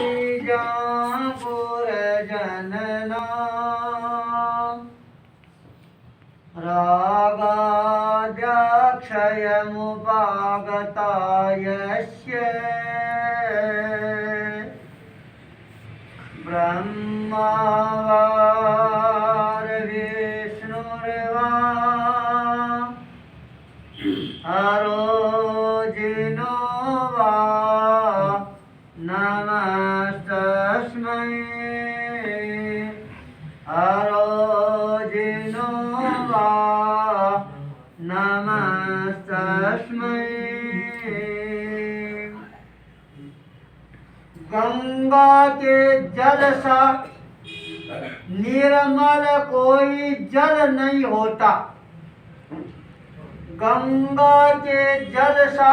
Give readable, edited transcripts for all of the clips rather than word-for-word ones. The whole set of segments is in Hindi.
बीजापुर जनना रागाद्यक्षयमुपागता यस्य ब्रह्मावारविष्णुर्वा अरोजिनो वा नमस्तस्मै अरोजिनो वा नमस्तस्मै। गंगा के जल सा निर्मल कोई जल नहीं होता। गंगा के जल सा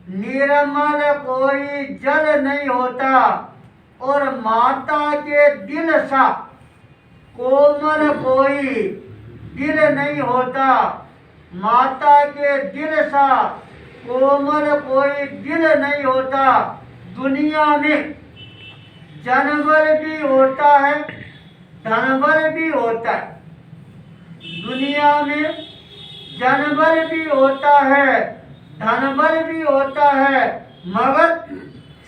निर्मल कोई जल नहीं होता और माता के दिल सा कोमल कोई दिल नहीं होता। माता के दिल सा कोमल कोई दिल नहीं होता। दुनिया में जनबल भी होता है, धनबल भी होता है। दुनिया में जनबल भी होता है, धनबल भी होता है, मगर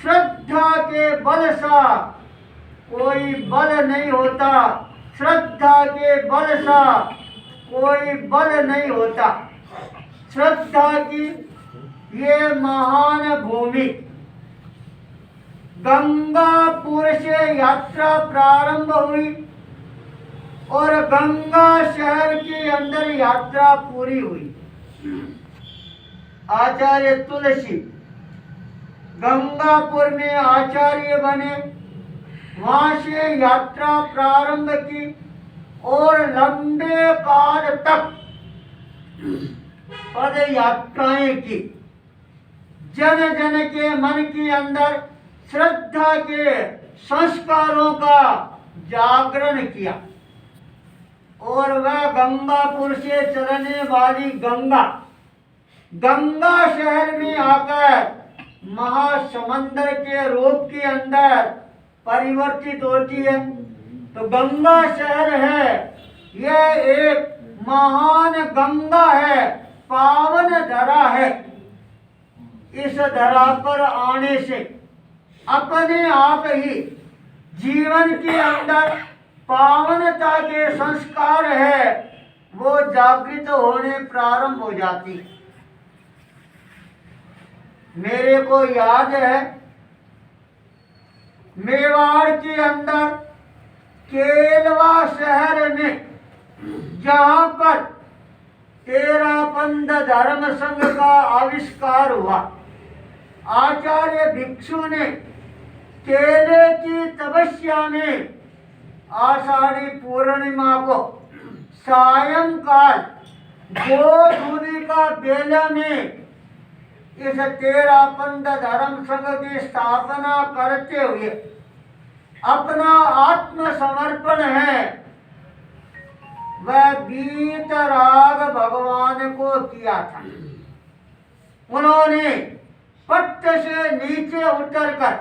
श्रद्धा के बल सा कोई बल नहीं होता। श्रद्धा के बल सा कोई बल नहीं होता। श्रद्धा की ये महान भूमि गंगापुर से यात्रा प्रारंभ हुई और गंगा शहर के अंदर यात्रा पूरी हुई। आचार्य तुलसी गंगापुर में आचार्य बने, वहां से यात्रा प्रारंभ की और लंबे काल तक पद यात्राएं की। जन जन के मन के अंदर श्रद्धा के संस्कारों का जागरण किया और वह गंगापुर से चलने वाली गंगा गंगा शहर में आकर महासमुंदर के रूप के अंदर परिवर्तित होती है। तो गंगा शहर है, यह एक महान गंगा है, पावन धरा है। इस धरा पर आने से अपने आप ही जीवन के अंदर पावनता के संस्कार है वो जागृत होने प्रारंभ हो जाती। मेरे को याद है मेवाड़ के अंदर केलवा शहर में जहां पर तेरापंथ धर्म संघ का आविष्कार हुआ, आचार्य भिक्षु ने केले की तपस्या में आषाढ़ी पूर्णिमा को सायंकाल गोधूली का बेला में इस तेरापंथ धर्म संघ की स्थापना करते हुए अपना आत्मसमर्पण है वह वीतराग भगवान को किया था। उन्होंने पट्ट से नीचे उतरकर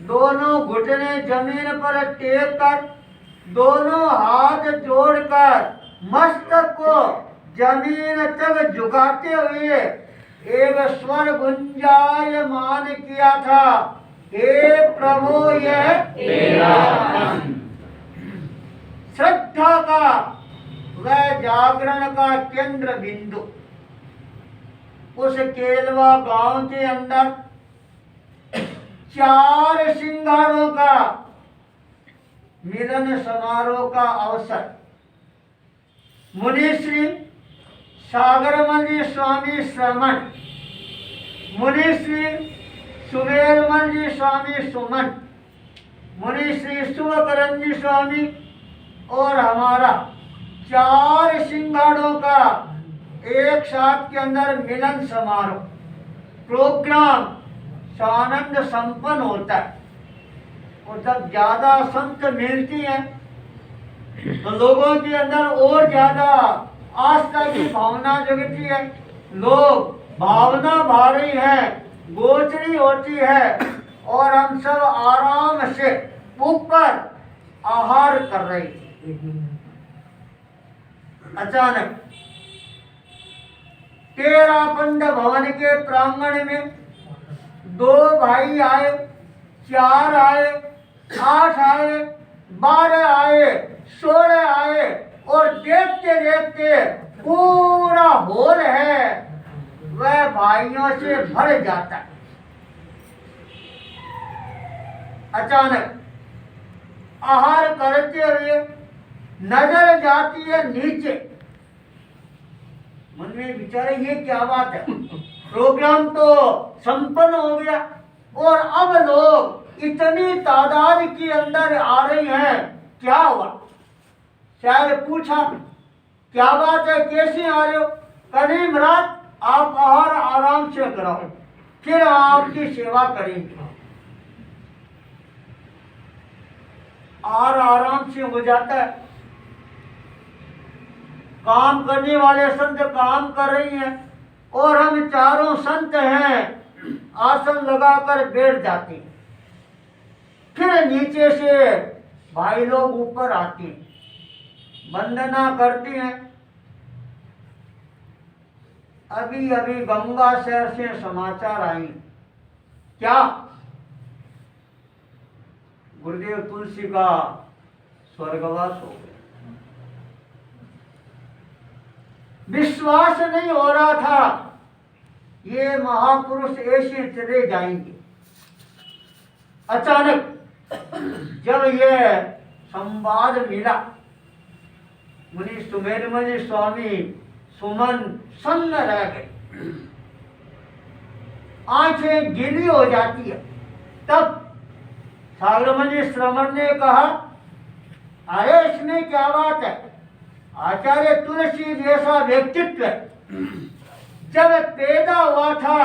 दोनों घुटने जमीन पर टेक कर दोनों हाथ जोड़कर मस्तक को जमीन तक झुकाते हुए एक स्वर गुंजायमान किया था, हे प्रभु यह तेरा श्रद्धा का वह जागरण का केंद्र बिंदु। उस केलवा गांव के अंदर 4 सिंगारों का मिलन समारोह का अवसर मुनिश्री सागरमल स्वामी श्रमण, मुनिश्री सुमेरमल स्वामी सुमन, मुनिश्री शुभकरंजी स्वामी और हमारा 4 सिंगारों का एक साथ के अंदर मिलन समारोह प्रोग्राम सानंद संपन्न होता है। और जब ज्यादा संत मिलती हैं तो लोगों के अंदर और ज्यादा आस्था की भावना जगती है। लोग भावना भा रही है गोचरी होती है और हम सब आराम से ऊपर आहार कर रहे थे। अचानक तेरापंड भवन के प्रांगण में 2 भाई आए, 4 आए, 8 आए, 12 आए, 16 आए और देखते देखते पूरा हॉल है वह भाइयों से भर जाता है। अचानक आहार करते हुए नजर जाती है नीचे। मन में विचारे ये क्या बात है, प्रोग्राम तो संपन्न हो गया और अब लोग इतनी तादाद के अंदर आ रही हैं, क्या हुआ? शायद पूछा क्या बात है, कैसे आ रहे हो? कहीं महाराज आप आहार आराम से कराओ, फिर आपकी सेवा करेंगे। आहार आराम से हो जाता है। काम करने वाले संत काम कर रही हैं और हम चारों संत हैं, आसन लगाकर बैठ जाते हैं। फिर नीचे से भाई लोग ऊपर आते हैं, वंदना करते हैं। अभी अभी गंगा शहर से समाचार आई, क्या? गुरुदेव तुलसी का स्वर्गवास हो गया। विश्वास नहीं हो रहा था ये महापुरुष ऐसे चले जाएंगे। अचानक जब यह संवाद मिला, मुनि सुमेरमणि स्वामी सुमन सन्न रह गए, आंखें गीली हो जाती है। तब सागरमणि श्रवण ने कहा, अरे इसमें क्या बात है, आचार्य तुलसी जैसा व्यक्तित्व जब पैदा हुआ था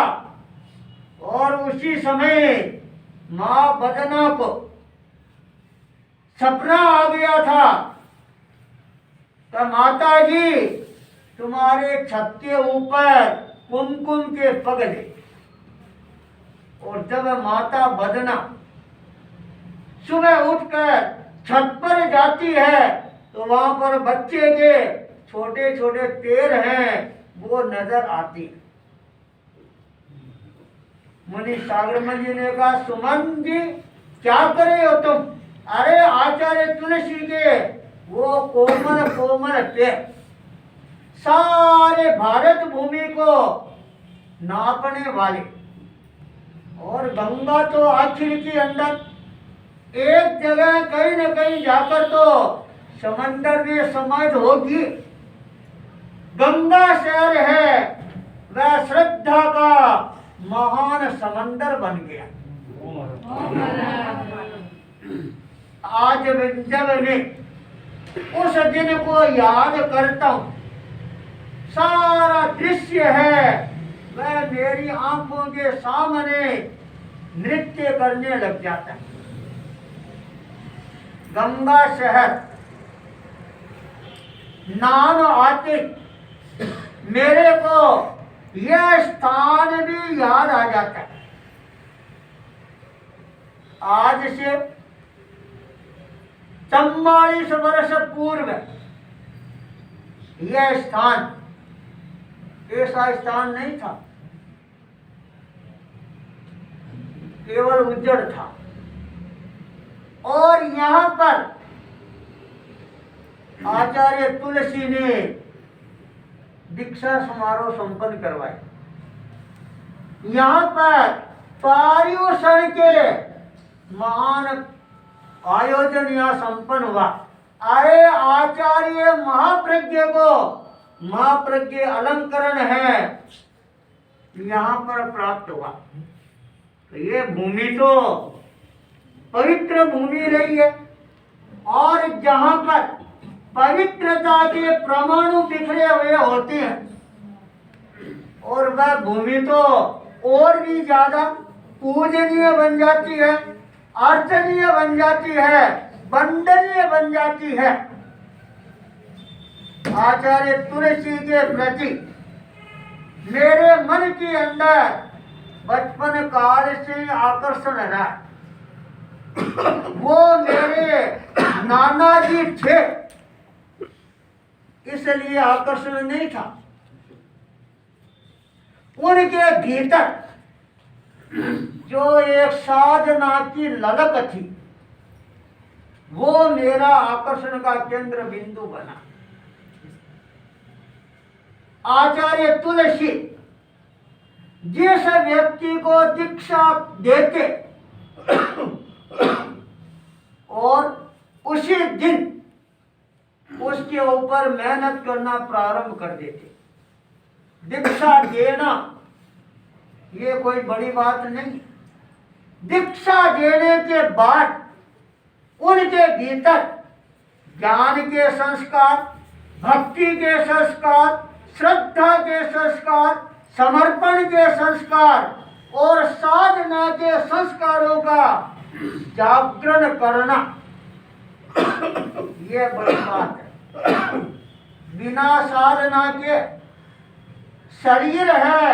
और उसी समय मां बदना को सपना आ गया था, तो माता जी तुम्हारे छत के ऊपर कुमकुम के पगले, और जब माता बदना सुबह उठकर छत पर जाती है तो वहां पर बच्चे के छोटे छोटे पैर हैं वो नजर आती। मुनि सागरमणि ने कहा, सुमन जी क्या करे हो तुम? अरे आचार्य तुलसी के वो कोमल कोमल पैर सारे भारत भूमि को नापने वाले, और गंगा तो आखिर के अंदर एक जगह कहीं न कहीं जाकर तो समंदर में समाहित होगी। गंगा शहर है वह श्रद्धा का महान समंदर बन गया। आज जब मैं उस दिन को याद करता हूँ, सारा दृश्य है वह मेरी आंखों के सामने नृत्य करने लग जाता है। गंगा शहर नाम आते मेरे को यह स्थान भी याद आ जाता है। आज से 44 वर्ष पूर्व यह स्थान ऐसा स्थान नहीं था, केवल उज्जड़ था, और यहाँ पर आचार्य तुलसी ने दीक्षा समारोह संपन्न करवाए। यहाँ पर पर्युषण के महान आयोजन यहाँ संपन्न हुआ। अरे आचार्य महाप्रज्ञ को महाप्रज्ञ अलंकरण है यहाँ पर प्राप्त हुआ। तो ये भूमि तो पवित्र भूमि रही है, और जहाँ पर पवित्रता के परमाणु बिखरे हुए होते हैं और वह भूमि तो और भी ज्यादा पूजनीय बन जाती है, अर्चनीय बन जाती है, वंदनीय बन जाती है। आचार्य तुलसी के प्रति मेरे मन के अंदर बचपन काल से आकर्षण रहा। वो मेरे नाना जी थे, इसलिए आकर्षण नहीं था। उनके भीतर जो एक साधना की ललक थी, वो मेरा आकर्षण का केंद्र बिंदु बना। आचार्य तुलसी जिस व्यक्ति को दीक्षा देते और उसी दिन उसके ऊपर मेहनत करना प्रारंभ कर देते। दीक्षा देना ये कोई बड़ी बात नहीं। दीक्षा देने के बाद उनके भीतर ज्ञान के संस्कार, भक्ति के संस्कार, श्रद्धा के संस्कार, समर्पण के संस्कार और साधना के संस्कारों का जागरण करना, ये बड़ी बात है। बिना साधना के शरीर है,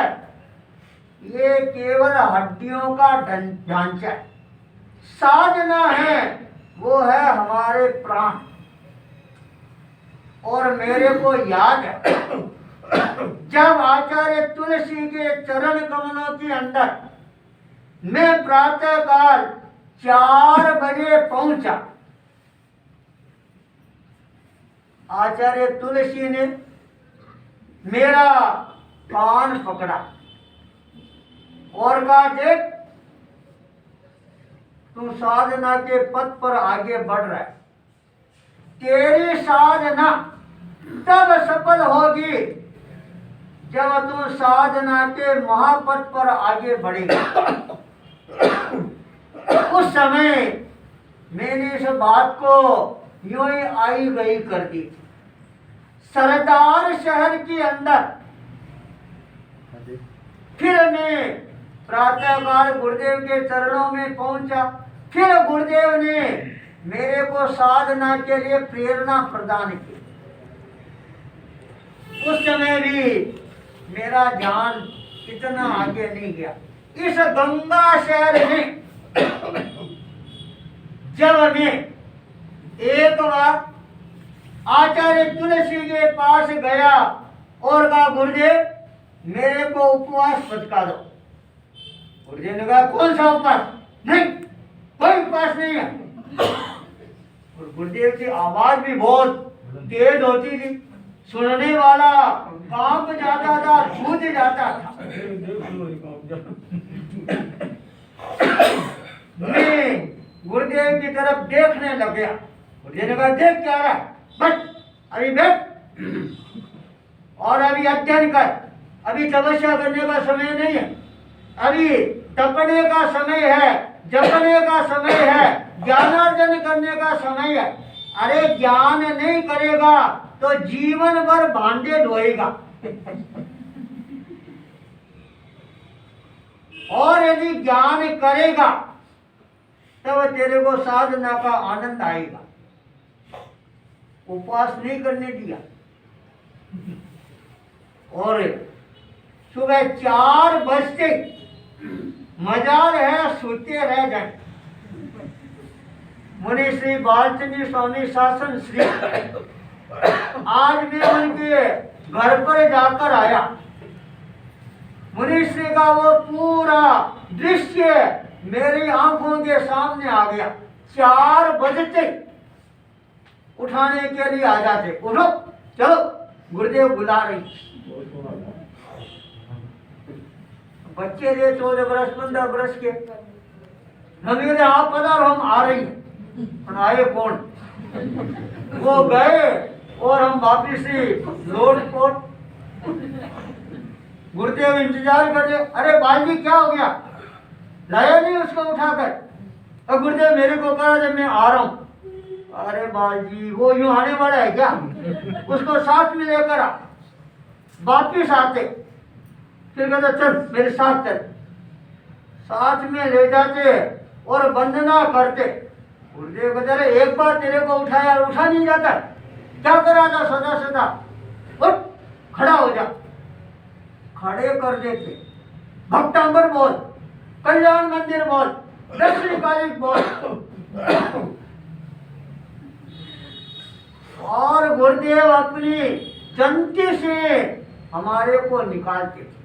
ये केवल हड्डियों का ढांचा है। साधना है, वो है हमारे प्राण। और मेरे को याद है, जब आचार्य तुलसी के चरण कमलों के अंदर मैं प्रातः काल 4 बजे पहुंचा, आचार्य तुलसी ने मेरा कान पकड़ा और कहा, देख तू साधना के पथ पर आगे बढ़ रहा है। तेरी साधना तब सफल होगी जब तू साधना के महापथ पर आगे बढ़ेगा। उस समय मैंने इस बात को यूं ही आई गई कर दी थी। सरदार शहर के अंदर फिर मैं प्रातःकाल गुरुदेव के चरणों में पहुंचा। फिर गुरुदेव ने मेरे को साधना के लिए प्रेरणा प्रदान की। उस समय भी मेरा ध्यान इतना आगे नहीं गया। इस गंगा शहर में जब मैं एक बार आचार्य तुलसी के पास गया और कहा, गुरुदेव मेरे को उपवास बता दो। गुरुदेव ने कहा, कौन सा उपवास? नहीं, कोई उपवास नहीं है। और गुरुदेव की आवाज भी बहुत तेज होती थी, सुनने वाला कांप जाता था, छूट जाता था। मैं गुरुदेव की तरफ देखने लग गया। गुरुदेव ने कहा, देख क्या रहा है, बस अभी बैठ और अभी अध्ययन कर। अभी तपस्या करने का समय नहीं है, अभी तपने का समय है, जपने का समय है, ज्ञानार्जन करने का समय है। अरे ज्ञान नहीं करेगा तो जीवन भर भांडे धोएगा। और यदि ज्ञान करेगा तब तेरे को साधना का आनंद आएगा। उपवास नहीं करने दिया और सुबह 4 बजते मजाल है सोते रह जाए। मुनि श्री बालचंद्र स्वामी शासन श्री आज मैं उनके घर पर जाकर आया। मुनि श्री का वो पूरा दृश्य मेरी आंखों के सामने आ गया। 4 बजते उठाने के लिए आ जाते, उठो चलो गुरुदेव बुला रही। बच्चे थे 14 बरस 15 बरस के। नबी ने आप पधारो, हम आ रही हैं। आए कौन? वो गए और हम वापिस लौट कोट। गुरुदेव इंतजार कर रहे। अरे बालजी क्या हो गया, लाया नहीं उसको उठाकर? और गुरुदेव मेरे को कहा जब मैं आ रहा हूँ। अरे बालजी वो यूं आने वाला है क्या? उसको साथ में लेकर आ। वापिस आते फिर कहते चल मेरे साथ चल। साथ में ले जाते और वंदना करते। गुरुदेव कहते अरे एक बार तेरे को उठाया, उठा नहीं जाता, क्या करा था सदा सदा? उठ खड़ा हो जा। खड़े कर देते। भक्तांबर बोल, कल्याण मंदिर बोल, दक्षिणी काली बोल। और गुरुदेव अपनी जंती से हमारे को निकालते थे।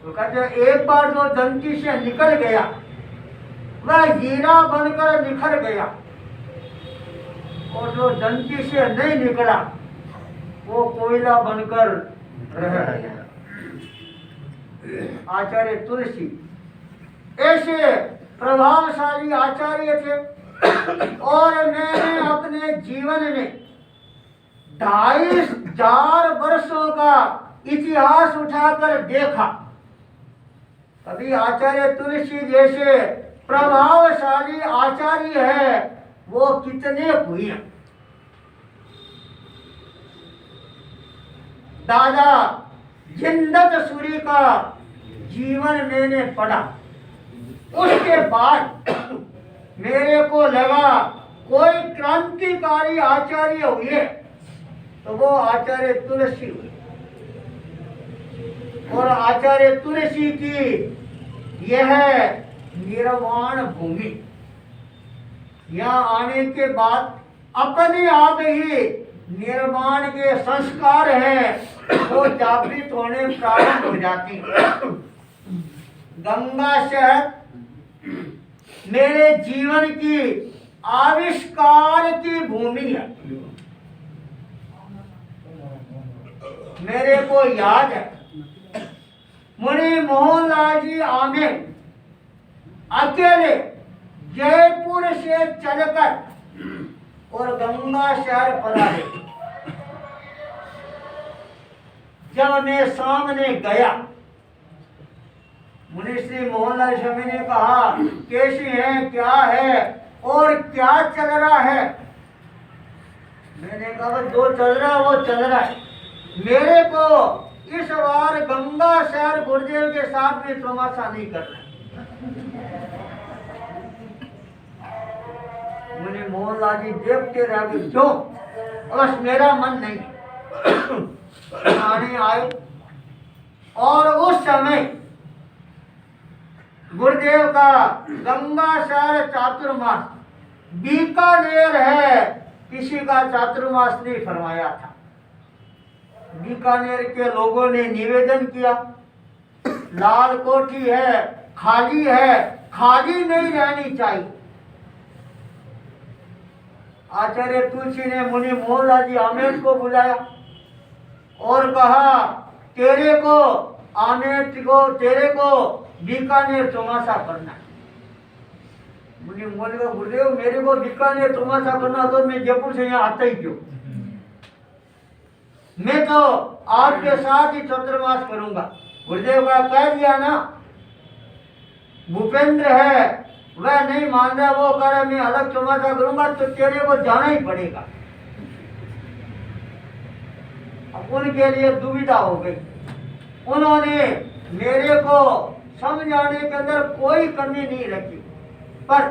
तो कहते एक बार जो जंती से निकल गया वह हीरा बनकर निखर गया, और जो जंती से नहीं निकला वो कोयला बनकर रह गया। आचार्य तुलसी ऐसे प्रभावशाली आचार्य थे, और मैंने अपने जीवन में 25,000 वर्षों का इतिहास उठाकर देखा, कभी आचार्य तुलसी जैसे प्रभावशाली आचार्य है वो कितने हुए। दादा जिंदत सूरी का जीवन मैंने पढ़ा, उसके बाद मेरे को लगा कोई क्रांतिकारी आचार्य हुए तो वो आचार्य तुलसी हुए। और आचार्य तुलसी की यह निर्वाण भूमि, यहाँ आने के बाद अपने आप ही निर्माण के संस्कार हैं वो जागृत होने प्रारंभ हो जाती है। गंगा शहर मेरे जीवन की आविष्कार की भूमि है। मेरे को याद है मुनि मोहनलाल जी आमिर अकेले जयपुर से चलकर और गंगा शहर पधारे। जब मैं सामने गया, मुनि श्री मोहनलाल स्वामी ने कहा कैसी है, क्या है और क्या चल रहा है। मैंने कहा जो चल रहा है वो चल रहा है। मेरे को इस बार गंगा शहर गुरुदेव के साथ में तमाशा नहीं करना। मुझे मोहनलाल जी देखते रह गए, क्यों? बस मेरा मन नहीं। आने आए और उस समय गुरुदेव का गंगा शहर चातुर्मास, बीकानेर है, किसी का चातुर्मास नहीं फरमाया था। बीकानेर के लोगों ने निवेदन किया लाल कोठी है, खाली नहीं रहनी चाहिए। आचार्य तुलसी ने मुनि मोहनलाल जी आमेर को बुलाया और कहा तेरे को बीकानेर तमाशा करना। मुनि मोहन का गुरुदेव मेरे को बीकानेर तमाशा करना तो मैं जयपुर से यहाँ आता ही क्यों? मैं तो आपके साथ ही चातुर्मास करूंगा। गुरुदेव का कह दिया ना, भूपेंद्र है वह नहीं मान रहा, वो कह रहा मैं अलग तमाशा करूंगा, तो तेरे को जाना ही पड़ेगा। अब उनके लिए दुविधा हो गई। उन्होंने मेरे को समझाने के अंदर कोई कमी नहीं रखी, पर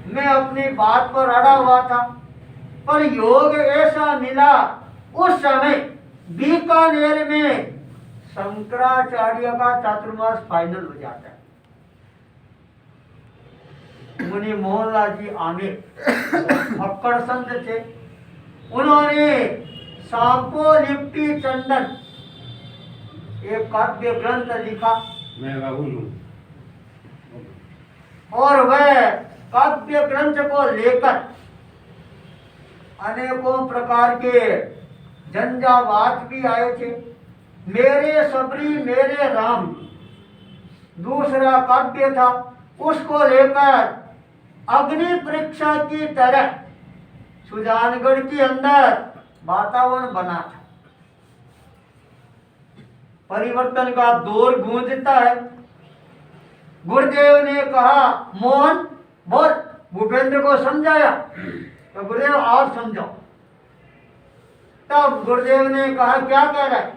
मैं अपनी बात पर अड़ा हुआ था। पर योग ऐसा मिला, उस समय बीकानेर में शंकराचार्य का चातुर्मास फाइनल हो जाता है। मुनि मोहनलाल जी आमिर भक्कड़ संत थे। उन्होंने सांपो लिपटी चंदन एक काव्य ग्रंथ लिखा, मैं राहुल हूँ, और वह काव्य ग्रंथ को लेकर अनेकों प्रकार के झंझावात भी आए थे। मेरे सबरी मेरे राम दूसरा काव्य था, उसको लेकर अग्नि परीक्षा की तरह सुजानगढ़ के अंदर वातावरण बना था। परिवर्तन का दौर गूंजता है। गुरुदेव ने कहा मोहन बोल, भूपेंद्र को समझाया तो गुरुदेव आप समझाओ। तब गुरुदेव ने कहा क्या कह रहा है?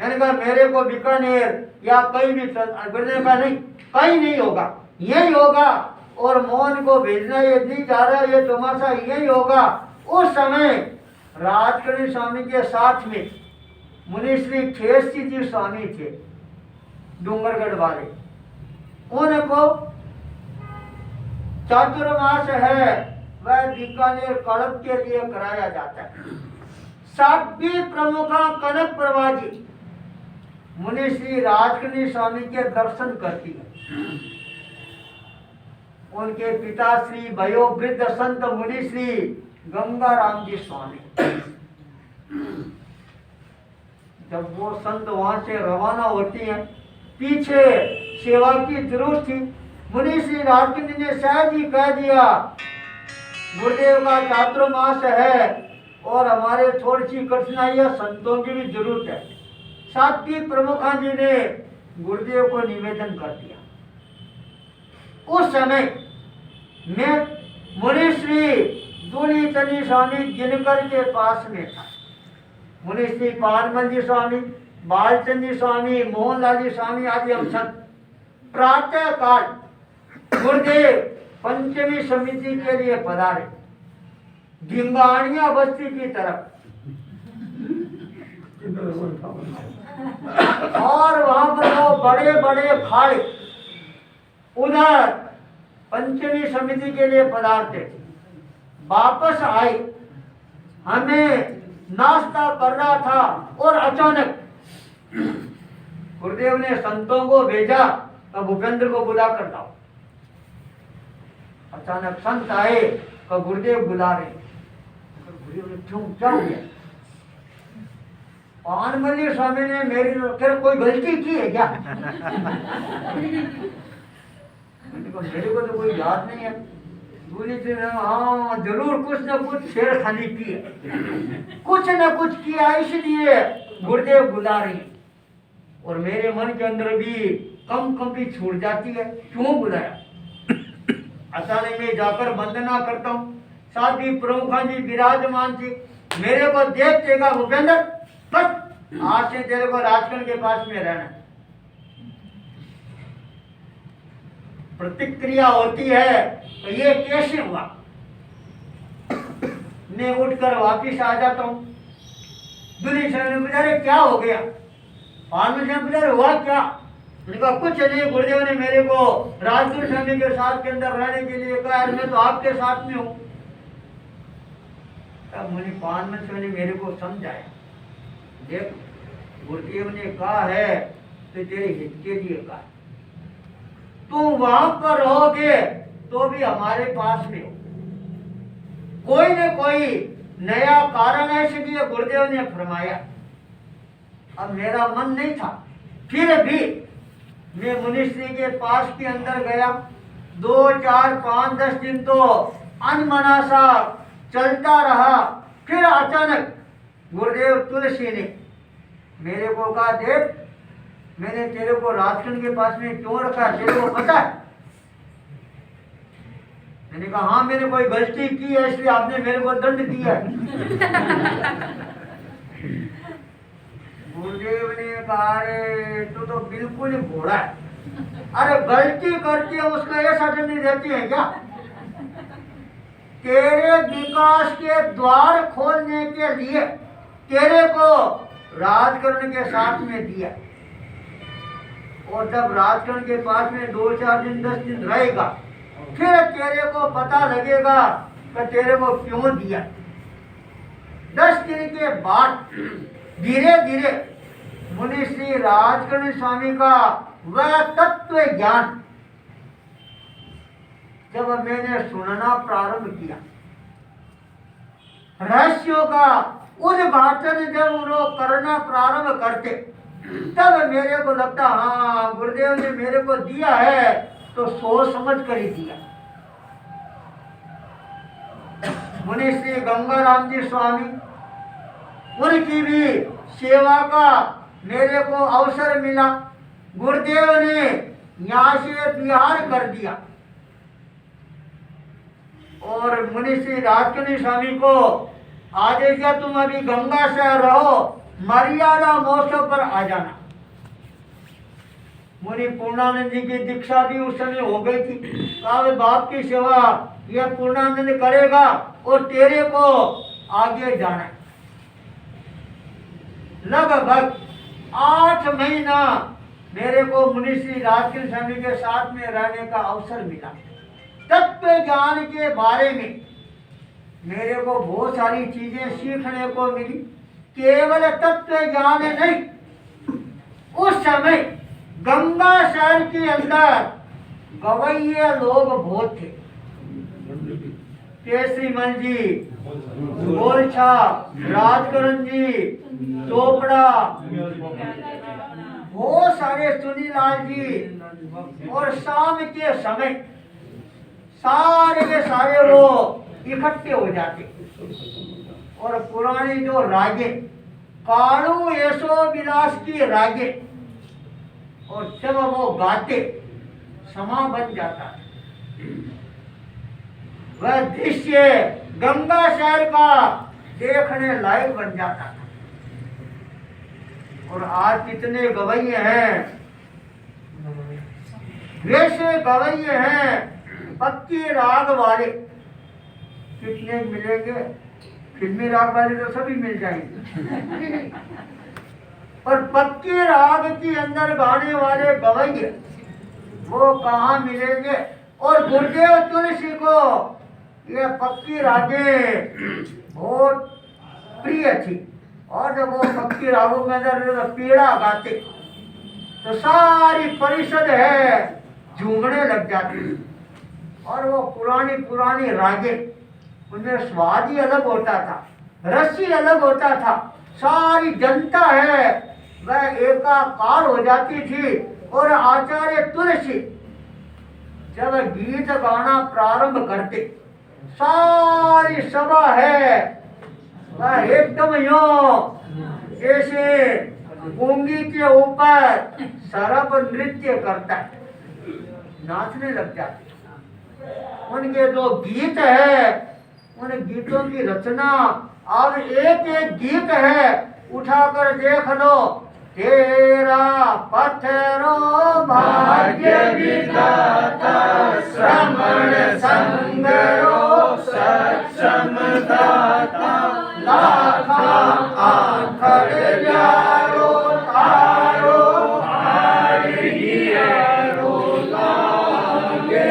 मैंने कहा मेरे को बीकानेर या कहीं भी, गुरुदेव ने कहा नहीं कहीं नहीं होगा, यही होगा, और मोहन को भेजना ये नहीं जा रहा, ये तमाशा यही होगा। उस समय राजकरी स्वामी के साथ में मुनि श्री खेसी जी स्वामी थे, डूंगरगढ़ वाले। उनको चातुर्मास है वह बीकानेर कड़क के लिए कराया जाता है। साध्वी प्रमुखा कनक प्रभा जी मुनि श्री राजकनी स्वामी के दर्शन करती है। उनके पिता श्री वयोवृद्ध संत मुनि श्री गंगाराम जी स्वामी, जब वो संत वहां से रवाना होती हैं, पीछे सेवा की जरूरत थी। मुनि श्री राजकनी ने शायद ही कह दिया गुरुदेव का चातुर्मास है और हमारे थोड़ी सी कठिनाई है, संतों की भी जरूरत है। साध्वी प्रमुखा जी ने गुरुदेव को निवेदन कर दिया। उस समय मैं मुनि श्री दूली चंदी स्वामी दिनकर के पास में था। मुनि श्री पानमल जी स्वामी, बालचंद जी स्वामी, मोहनलाल जी स्वामी आदि हम सब प्रातः काल गुरुदेव पंचमी समिति के लिए पधारे ढिंगाणिया बस्ती की तरफ। और वहां पर वो बड़े बड़े खाड़े उधर पंचमी समिति के लिए पधारते थे। वापस आए, हमें नाश्ता कर रहा था और अचानक गुरुदेव ने संतों को भेजा तो भूपेंद्र को बुला कर लाओ। अचानक संत आए तो गुरुदेव बुला रहे। गुरुदेव ने क्यों, क्या हो गया? पानमल्ली स्वामी ने मेरी फिर कोई गलती की है क्या? मेरे को तो कोई याद नहीं है। बोली थी हाँ जरूर कुछ न कुछ छेड़खानी की है, कुछ न कुछ किया, इसलिए गुरुदेव बुला रही। और मेरे मन के अंदर भी कंपी छूट जाती है, क्यों बुलाया? अचानक मैं जाकर वंदना करता हूँ, साध्वी प्रमुखा जी विराजमान थी। मेरे को देख देगा भूपेंद्र, बस आज से तेरे को राजकन के पास में रहना। प्रतिक्रिया होती है तो ये कैसे हुआ? मैं उठकर वापिस आ जाता हूँ। दूल्हे साहब ने पूछा क्या हो गया? पानमल साहब पूछा हुआ क्या? मैंने कहा कुछ नहीं, गुरुदेव ने मेरे को राजगुरु स्वामी के साथ के अंदर रहने के लिए कहा, मैं तो आपके साथ में हूँ। तब मुनि पानमल स्वामी ने मेरे को समझाया, देख गुरुदेव ने कहा है तो तेरे हित के लिए कहा, तुम वहां पर रहोगे तो भी हमारे पास में हो। कोई न कोई नया कारण है, इसलिए गुरुदेव ने फरमाया। अब मेरा मन नहीं था, फिर भी मैं मुनिश्री के पास के अंदर गया। 2, 4, 5, 10 दिन तो अनमना सा चलता रहा। फिर अचानक गुरुदेव तुलसी ने मेरे को कहा, देख मैंने तेरे को राजकन के पास में क्यों रखा, तेरे को पता है? मैंने कहा हाँ मैंने कोई गलती की है इसलिए आपने मेरे को दंड दिया है। गुरुदेव ने कहा अरे तू तो बिल्कुल ही घोड़ा है, अरे गलती करती है उसका ऐसा दंड देती है क्या? तेरे विकास के द्वार खोलने के लिए तेरे को राजकरण के साथ में दिया, और जब राजकरण के पास में 2, 4 दिन 10 दिन रहेगा फिर तेरे को पता लगेगा कि तेरे को क्यों दिया। 10 दिन के बाद धीरे धीरे मुनि श्री राजकरण स्वामी का वह तत्व ज्ञान जब मैंने सुनना प्रारंभ किया, रहस्यों का उद्घाटन जब उन्होंने करना प्रारंभ करते, तब मेरे को लगता हाँ गुरुदेव ने मेरे को दिया है तो सोच समझ कर ही दिया। मुनि श्री गंगाराम जी स्वामी, उनकी भी सेवा का मेरे को अवसर मिला। गुरुदेव ने यहाँ से बिहार कर दिया और मुनि श्री राजकनी स्वामी को आदेश दिया, तुम अभी गंगा से रहो, मर्यादा महोत्सव पर आ जाना। मुनि पूर्णानंद जी की दीक्षा भी उस समय हो गई थी। कहा बाप की सेवा यह पूर्णानंद करेगा और तेरे को आगे जाना है। लगभग 8 महीना मेरे को मुनि श्री राजकीय स्वामी के साथ में रहने का अवसर मिला। तत्व ज्ञान के बारे में मेरे को बहुत सारी चीजें सीखने को मिली। केवल तत्व ज्ञान नहीं, उस समय गंगा शहर के अंदर गवैये लोग बहुत थे। केसरी मन जी, गोलछा, राजकरण जी, चोपड़ा, बहुत सारे सुनीलाल जी, और शाम के समय सारे के सारे वो इकट्ठे हो जाते और पुरानी जो रागे, कालू यशो विलास की रागे, और जब वो गाते समा बन जाता है। वह दृश्य गंगा शहर का देखने लायक बन जाता था। और आज कितने गवैये हैं, वैसे गवैये हैं पक्की राग वाले, कितने मिलेंगे? फिल्मी राग वाले तो सभी मिल जाएंगे, पर पक्की राग के अंदर गाने वाले गवैये वो कहाँ मिलेंगे? और गुरुदेव तुलसी को ये पक्की रागें बहुत प्रिय थी, और जब वो पक्की रागों में अंदर पीड़ा गाते तो सारी परिषद है झूमने लग जाती। और वो पुरानी पुरानी रागे, उनमें स्वाद ही अलग होता था, रस ही अलग होता था। सारी जनता है वह एकाकार हो जाती थी। और आचार्य तुलसी जब गीत गाना प्रारंभ करते, सारी सभा है वह एकदम यूं जैसे गूंगी के ऊपर सरब नृत्य करता है, नाचने लग जाते। उनके जो गीत है, उन गीतों की रचना, अब एक एक गीत है उठाकर देख लो। तेरा पत्थरो भाग्य विधाता, श्रमण संगरो सक्षम दाता, लाखा आखर यारो तारो हारियो लागे,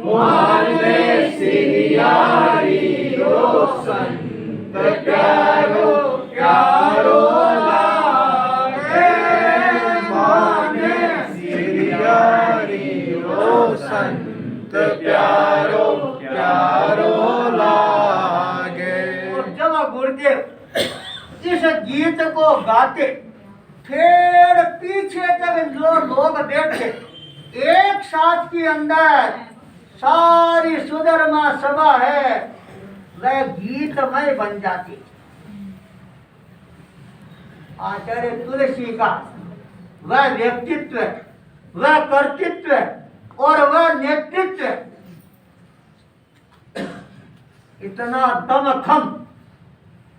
माने सियारी रो संत प्यारो प्यारो लागे, माने सियारी रो संत प्यारो प्यारो लागे। और जब गुरुदेव इस गीत को गाते, फिर पीछे तक जो लोग बैठे, एक साथ के अंदर सारी सुधर्मा सभा है वह गीतमय बन जाती। आचार्य तुलसी का वह व्यक्तित्व, वह कर्तृत्व और वह नेतृत्व इतना दमखम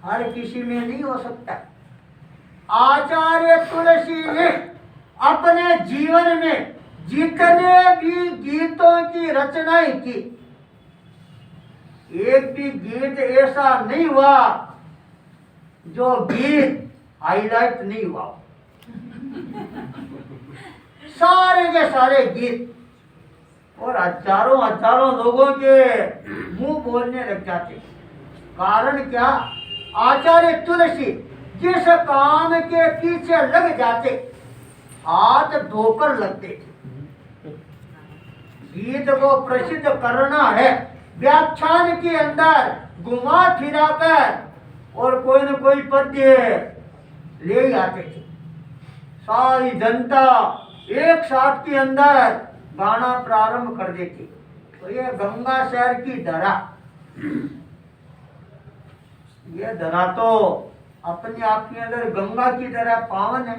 हर किसी में नहीं हो सकता। आचार्य तुलसी ने अपने जीवन में जितने भी गीतों की रचनाएं की, एक भी गीत ऐसा नहीं हुआ जो गीत हाईलाइट नहीं हुआ। सारे के सारे गीत, और हजारों हजारों लोगों के मुंह बोलने लग जाते। कारण क्या? आचार्य तुलसी जिस काम के पीछे लग जाते, हाथ धोकर लगते थे। गीत को प्रसिद्ध करना है, व्याख्यान के अंदर घुमा फिरा कर और कोई न कोई पद्य ले आते थे। सारी जनता एक साथ के अंदर गाना प्रारंभ कर देती। तो ये गंगा शहर की धरा, ये धरा तो अपने आप के अंदर गंगा की तरह पावन है।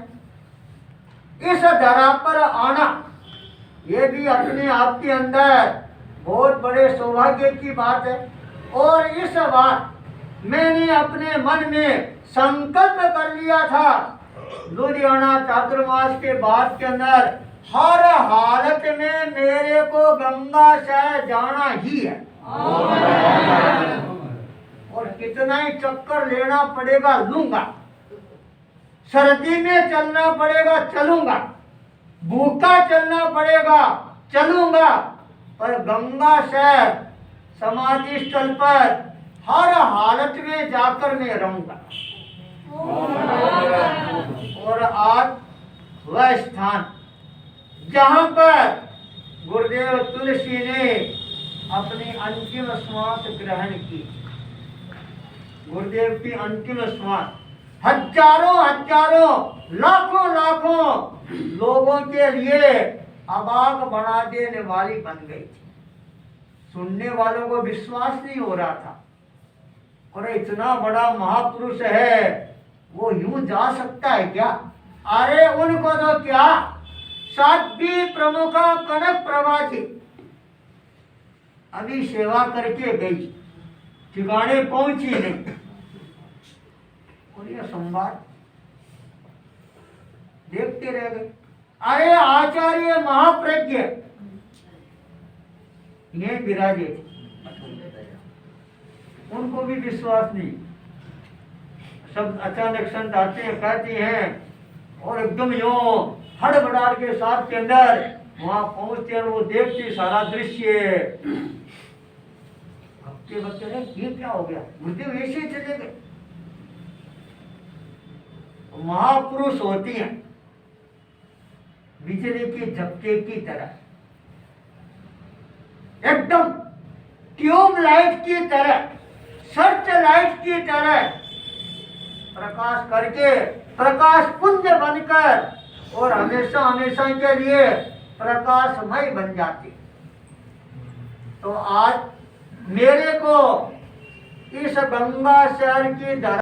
इस धरा पर आना ये भी अपने आप के अंदर बहुत बड़े सौभाग्य की बात है। और इस बार मैंने अपने मन में संकल्प कर लिया था, लुधियाना चातुर्मास के बाद के अंदर हर हालत में मेरे को गंगा शहर जाना ही है। और कितना ही चक्कर लेना पड़ेगा लूंगा। सर्दी में चलना पड़ेगा, चलूंगा, भूखा चलना पड़ेगा, चलूंगा, पर गंगा शहर समाधि स्थल पर हर हालत में जाकर मैं रहूंगा। और आज वह स्थान जहां पर गुरुदेव तुलसी ने अपनी अंतिम श्वास ग्रहण की, गुरुदेव की अंतिम श्वास हजारों हजारों लाखों लाखों लोगों के लिए अबाक बना देने वाली बन गई थी। सुनने वालों को विश्वास नहीं हो रहा था, और इतना बड़ा महापुरुष है, वो यूं जा सकता है क्या? अरे उनको तो क्या, साध्वी प्रमुखा कनक प्रभा थी, अभी सेवा करके गई, ठिकाने पहुंची नहीं। और यह संवाद देखते रह गए। अरे आचार्य महाप्रज्ञ ये विराजे थे, उनको भी विश्वास नहीं। सब अचानक संत आते हैं, कहते हैं, और एकदम यो हड़बड़ाहट के साथ के अंदर वहां पहुंचते हैं, वो देखते सारा दृश्य। हफ्ते बच्चे ये क्या हो गया, गुरुदेव ऐसे ही चले गए। महापुरुष होती हैं बिजली के झपके की तरह, एकदम ट्यूबलाइट की तरह, सर्च लाइट की तरह प्रकाश करके प्रकाश पुंज बनकर और हमेशा हमेशा के लिए प्रकाशमय बन जाती। तो आज मेरे को इस गंगा शहर की